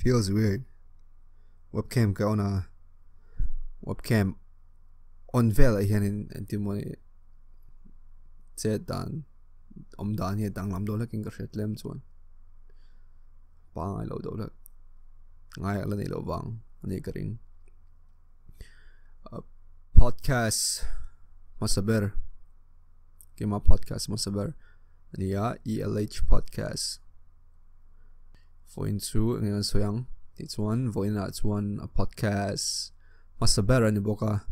feels weird. Webcam ka on a webcam on vel hian in antimony che dan dan hi dang lam do lakin ka hret lem chuan pa ngai lo do lak ngai ala nei lo wang ani ka ring podcast masaber kema podcast masaber ania ELH podcast for into ngan soyang it's one voina it's one a podcast masaber ani boka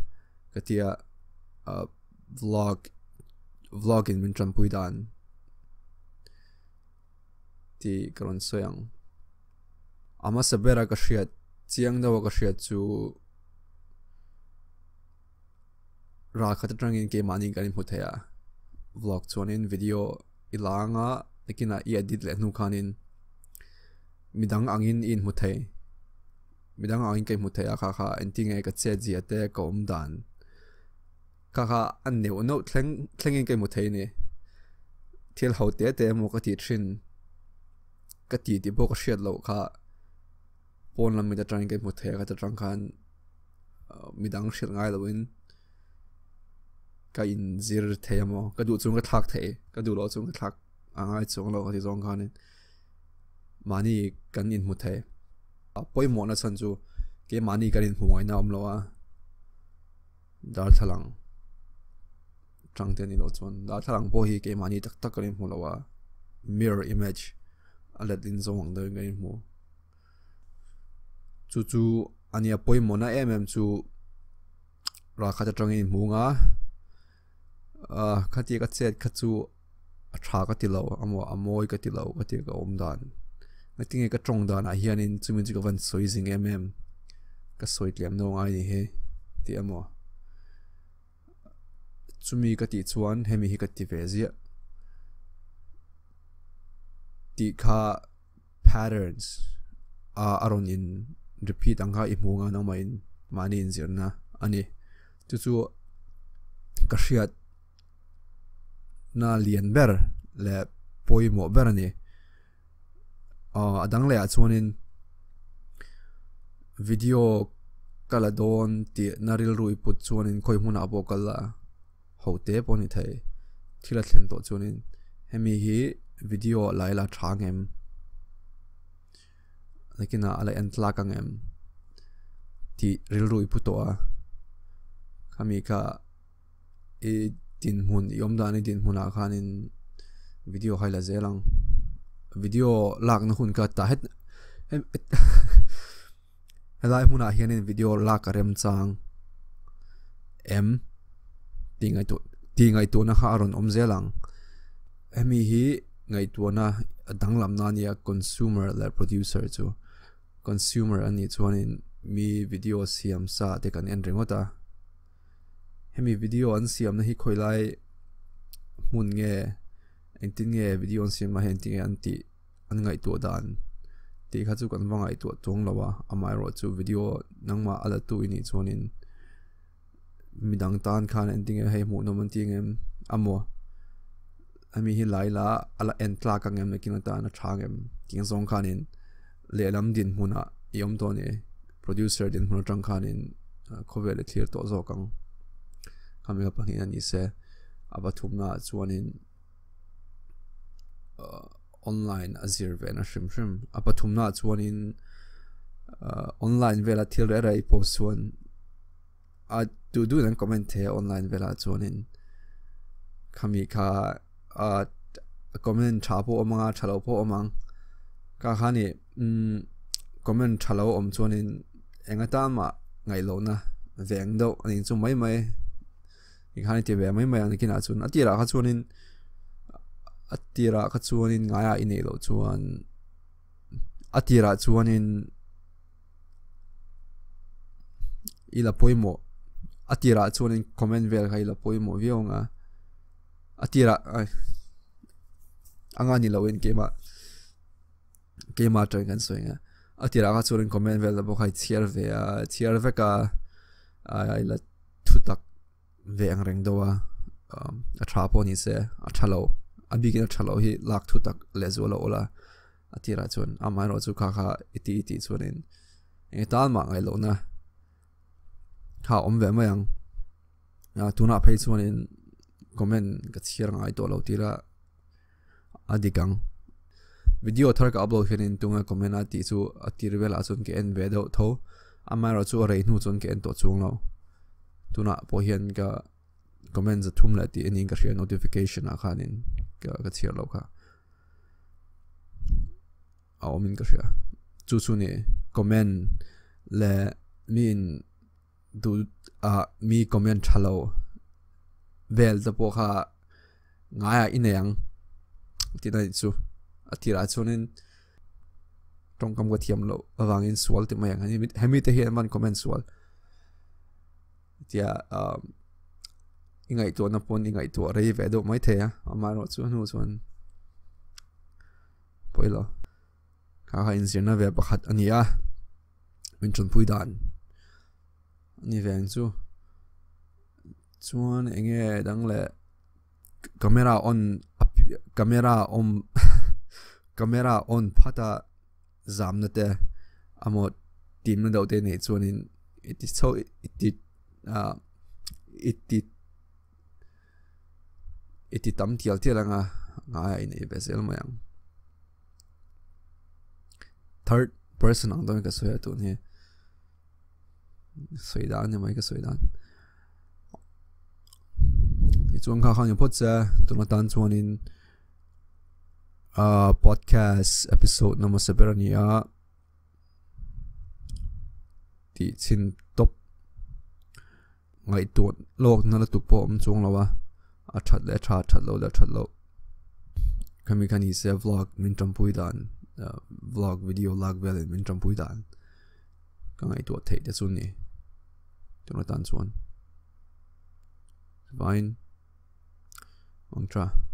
katia vlog in min trampui dan ti karon soyang ama sabera ka hriat chiang dawa ka hriat chu ra khat tangin ke mani kan hmu thaya vlog chuanin video ilanga lekina I edit le nu khanin midang angin in hmu thai midang angin ke hmu thaya kha entinge ka che ji ate ko dan kha an neu no thlengin ke hmu thai ni thil hote te mo ka ti thin ka ti ti bo ka hriat lo kha pon lam mi da tang ke hmu thaya ka ta tang khan midang hriat ngai loin ka in zir thayamo ka du chung ka thak thei ka du lo chung ka thak angai chung lo ti zong khanin mani kan in mu thai poi mo na chan chu ke mani kan in huai na om lo a dar thalang tang te ni lo chon dar thalang po hi ke mani tak tak kan in mu lo a mirror image alat din zong da ngai mu chu ania poi mo na chu ra kha ta tang in mu nga khati ka chet khachu atha ka tilo amoi ka tilo ka ti ka omdan ngatinge ka trong dan a hianin chumin chu van soizing ka soit liam no ngai ni he ti amo chumi ka ti chuan hemi hi ka ti vezia ti kha patterns aron in repeat anga I munga na main mani in zirna ani chu ka hriat na lian ber le poi mo ber ani adang le chuanin video kala don ti naril rui put chuanin khoi huna bo kala hote poni thai thila thlen to chuanin hemi hi video laila thangem lekina ala entla kangem ti ril rui puto a kami ka e tin hun yom dani tin huna khanin video haila zelang video lak na hun ka ta het helai huna hianin video lak rem chang tingai to na haron om zelang emi hi ngai to na danglam na nia consumer la producer chu consumer ani chuanin mi video siam sa te kan en ringota hemi video an siam na hi khoilai mun nge entin nge video an siam ma henting anti an ngai to dan ti kha chu kan wangai to tong lawa amai ro chu video nangma ala tu ini chuanin midang tan khan enting he mu no man tingem amo ami hi laila ala entla ka ngem lekin ta na thangem king zong khanin lelam din huna yom to ne producer din huna tang khanin khovel clear to zo kang kamera pangin ani se abathumna chuanin online azir ve na shrim abathumna chuanin online vela thil rai post chuan a du nan comment he online vela chuanin kami kha comment thapo amanga thalo po amang ka khani comment thalo om chuanin engata ma ngai lo na veng do ani chu mai ikhani te be mai ang kina chun atira kha chuanin ngaya inei lo chuan atira chuanin ila poimo atira chuanin comment vel kha ila poimo vionga atira anga ni lawin kema tang kan soinga atira kha chuanin comment vel bo khai chiar ve ka ila thutak ve ang reng dowa a thapo ni se a thalo abigin a thalo hi lak thutak lezola ola atira chuan amai ro chu kha iti chuanin eng tal ma ngai lo na kha omve mayang tuna phei chuanin comment ka chiar ngai to lo tira adikang video thar ka upload hianin tunga comment ati chu atir vela chun ke en ve do tho amai ro chu rei nu chun ke en to chung lo tuna po hian ka comment za thum la ti ening ka share notification a khanin ka chiar lo kha min ka share chu ni comment le min du mi comment thalo vel da po kha ngaya ineyang tinai chu atira chunin tongkam ka thiam lo awangin swal ti mayang ani hemi te hian man comment swal tia ingai to na pon ingai to rei ve do mai the ya amaro chu nu chuan poilo kha in zirna ve pakhat ania min chun pui dan ni veng chu chuan enge dang le camera on phata zamna te amot team na daute nei chuanin it is so it tam tial tialanga ngai nei besel mayang third person ang dong ka soya tu ni soidan ni mai ka soidan i chuang kha khang pot cha tuna tan chuanin podcast episode number 7 nia ti chin top ngai tu lok na la tu po chung lawa a that lo kami kani se vlog min tampui dan vlog video lag vel min tampui dan ka ngai tu thei te chu ni tuna tan chuan fine on tra